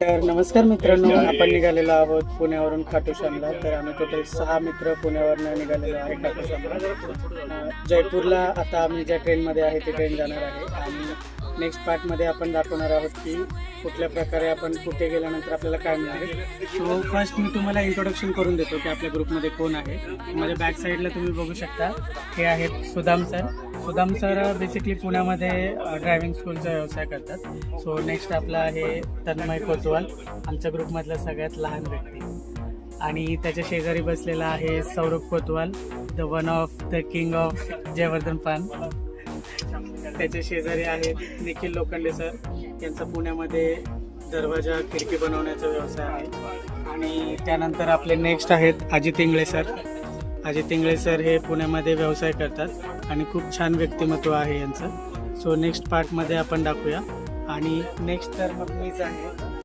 तर नमस्कार मित्रांनो, आपण निघालेलो आहोत पुण्यावरून खाटूश्यामला. तर आम्ही टोटल 6 मित्र पुण्यावरनं निघालेलो आहे खाटूश्यामला. जयपूरला आता आम्ही ज्या ट्रेनमध्ये आहे ती ट्रेन जाणार आहे आणि नेक्स्ट पार्टमध्ये आपण दाखवणार आहोत की कुठल्या प्रकारे आपण कुठे गेल्यानंतर आपल्याला काय मिळणार आहे. सो फर्स्ट मी तुम्हाला इंट्रोडक्शन करून देतो की आपल्या ग्रुपमध्ये कोण आहे. माझ्या बॅक साईडला तुम्ही बघू शकता, हे आहेत Sudam sir. Sudam sir basically पुण्यामध्ये ड्रायव्हिंग स्कूलचा व्यवसाय करतात. सो नेक्स्ट आपला आहे तन्मय कोतवाल, आमच्या ग्रुपमधला सगळ्यात लहान व्यक्ती. आणि त्याच्या शेजारी बसलेला आहे Saurabh Kotwal, the one of the king of Jayavardhan पान. त्याच्या शेजारी आहेत निखिल लोखंडे सर, यांचा पुण्यामध्ये दरवाजा खिडकी बनवण्याचा व्यवसाय आहे. आणि त्यानंतर आपले नेक्स्ट आहेत अजित इंगळे सर. अजित इंगळे सर हे पुण्यामध्ये व्यवसाय करतात आणि खूप छान व्यक्तिमत्व आहे यांचं. सो नेक्स्ट पार्टमध्ये आपण दाखवूया. आणि नेक्स्ट तर मग मीच आहे.